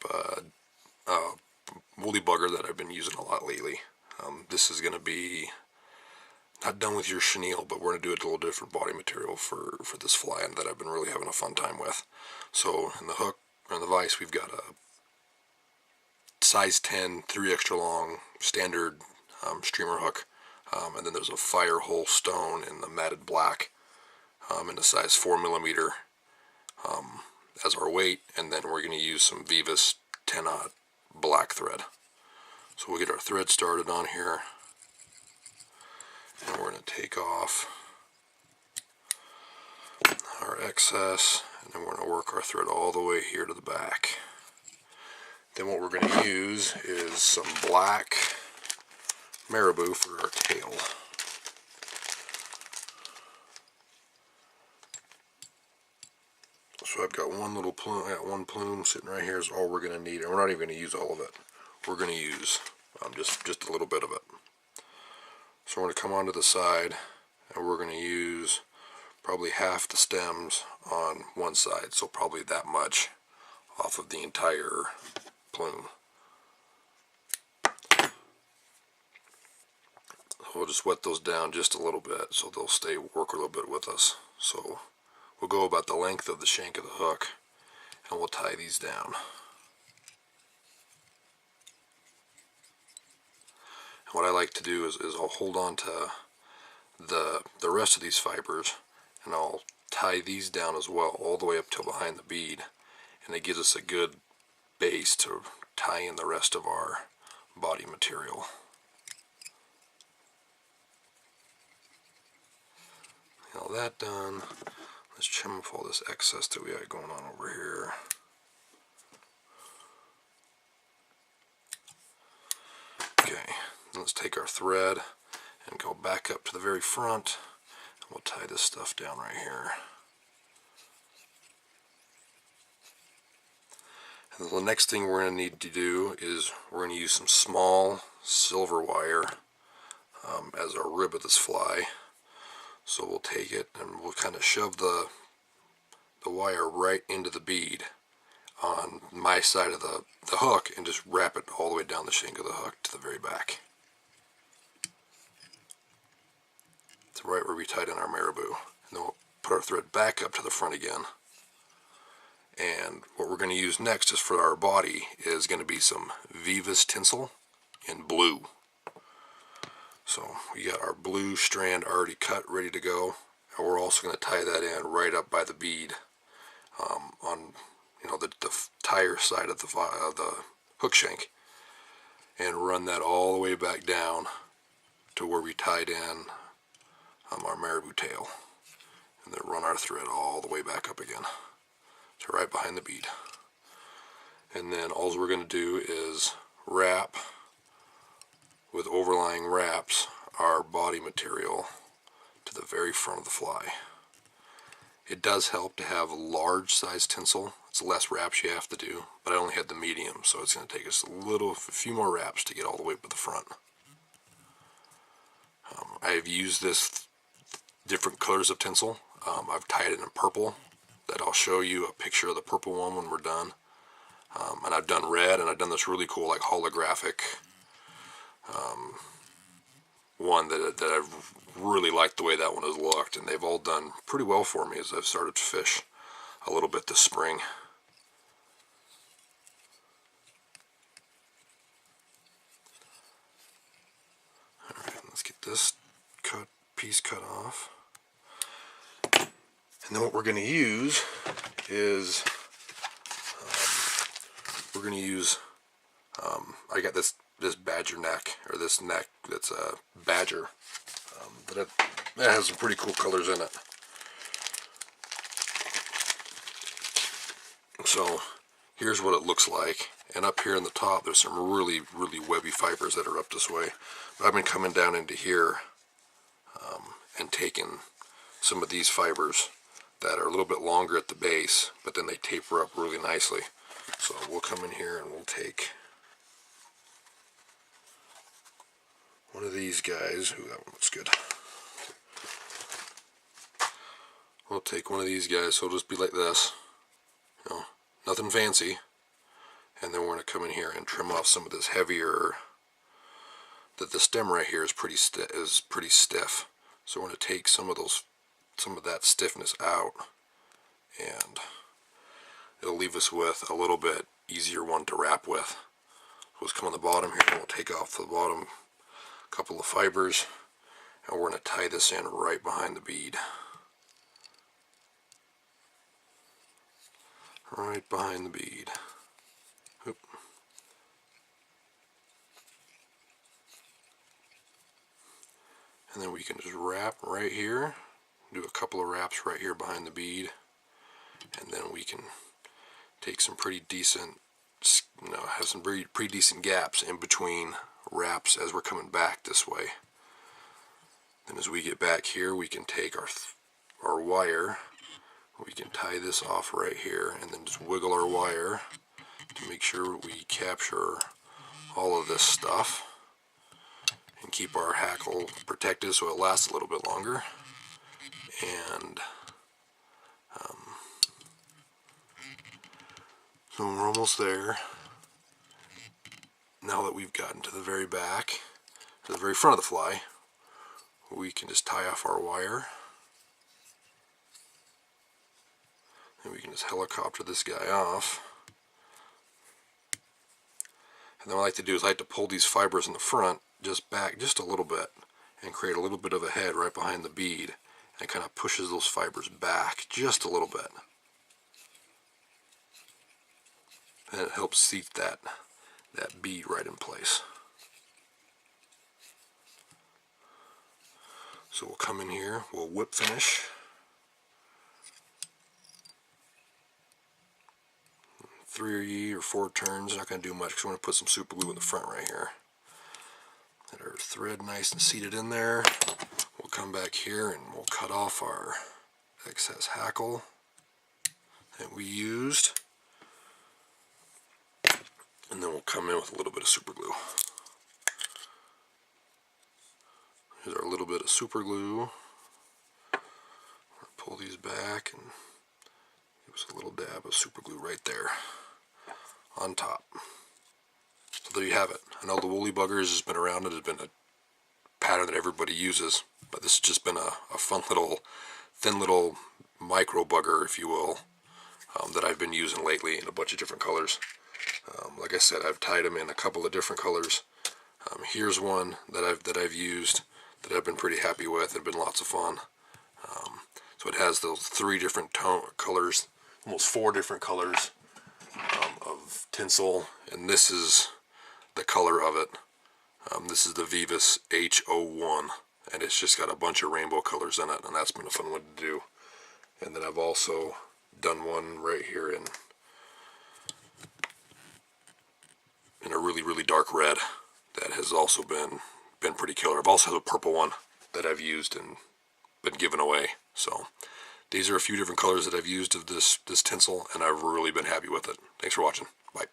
up a woolly bugger that I've been using a lot lately. This is going to be not done with your chenille, but we're going to do a little different body material for this fly, and that I've been really having a fun time with. So in the hook, or in the vise, we've got a size 10, 3 extra long, standard streamer hook. And then there's a fire hole stone in the matted black in a size 4mm as our weight, and then we're going to use some Vivas 10-aught black thread. So we'll get our thread started on here, and we're going to take off our excess, and then we're going to work our thread all the way here to the back. Then what we're going to use is some black marabou for our tail. So I've got one little plume, one plume sitting right here is all we're going to need, and we're not even going to use all of it. We're going to use just a little bit of it. So we're going to come onto the side, and we're going to use probably half the stems on one side, so probably that much off of the entire plume. We'll just wet those down just a little bit so they'll work a little bit with us. So we'll go about the length of the shank of the hook, and we'll tie these down. And what I like to do is I'll hold on to the rest of these fibers, and I'll tie these down as well all the way up till behind the bead, and it gives us a good base to tie in the rest of our body material. All that done, let's trim off all this excess that we got going on over here. Okay, let's take our thread and go back up to the very front, and we'll tie this stuff down right here. And the next thing we're going to need to do is we're going to use some small silver wire as our rib of this fly. So we'll take it and we'll kind of shove the wire right into the bead on my side of the hook, and just wrap it all the way down the shank of the hook to the very back. It's right where we tied in our marabou. And then we'll put our thread back up to the front again. And what we're going to use next is for our body is going to be some Vivas tinsel in blue. So we got our blue strand already cut, ready to go, and we're also going to tie that in right up by the bead on the tire side of the hook shank, and run that all the way back down to where we tied in our marabou tail, and then run our thread all the way back up again to right behind the bead. And then all we're going to do is wrap with overlying wraps our body material to the very front of the fly. It does help to have large size tinsel. It's less wraps you have to do, but I only had the medium, so it's going to take us a few more wraps to get all the way up to the front. I've used this different colors of tinsel. I've tied it in purple, that I'll show you a picture of the purple one when we're done. And I've done red, and I've done this really cool like holographic one that I've really liked the way that one has looked, and they've all done pretty well for me as I've started to fish a little bit this spring. Alright, let's get this piece cut off. And then what we're going to use is I got this badger neck, or this neck that's a badger that has some pretty cool colors in it. So here's what it looks like, and up here in the top there's some really webby fibers that are up this way, but I've been coming down into here and taking some of these fibers that are a little bit longer at the base, but then they taper up really nicely. So we'll come in here and we'll take one of these guys. Ooh, that one looks good. We'll take one of these guys, so it'll just be like this, nothing fancy, And then we're going to come in here and trim off some of this heavier. The stem right here is pretty stiff. So we're going to take some of that stiffness out, and it'll leave us with a little bit easier one to wrap with. So let's come on the bottom here, and we'll take off the bottom couple of fibers, and we're going to tie this in right behind the bead. Right behind the bead. Oop. And then we can just wrap right here, do a couple of wraps right here behind the bead, and then we can take some pretty decent, have some pretty decent gaps in between wraps as we're coming back this way. Then as we get back here, we can take our wire, we can tie this off right here, and then just wiggle our wire to make sure we capture all of this stuff and keep our hackle protected so it lasts a little bit longer. And so we're almost there. Now that we've gotten to the very back, to the very front of the fly, we can just tie off our wire, and we can just helicopter this guy off. And then what I like to do is I like to pull these fibers in the front just back just a little bit and create a little bit of a head right behind the bead, and it kind of pushes those fibers back just a little bit, and it helps seat that bead right in place. So we'll come in here, we'll whip finish. 3 or 4 turns, not going to do much because we're going to put some super glue in the front right here. Get our thread nice and seated in there. We'll come back here and we'll cut off our excess hackle that we used. And then we'll come in with a little bit of super glue. Here's our little bit of super glue. Pull these back and give us a little dab of super glue right there on top. So there you have it. I know the woolly buggers has been around. It has been a pattern that everybody uses, but this has just been a fun little, thin little micro bugger, if you will, that I've been using lately in a bunch of different colors. Like I said, I've tied them in a couple of different colors. Here's one that I've used that I've been pretty happy with. It's been lots of fun. So it has those 3 different colors, almost 4 different colors of tinsel, and this is the color of it. This is the Vivus H01, and it's just got a bunch of rainbow colors in it, and that's been a fun one to do. And then I've also done one right here in a really, really dark red that has also been pretty killer. I've also had a purple one that I've used and been given away. So these are a few different colors that I've used of this tinsel, and I've really been happy with it. Thanks for watching. Bye.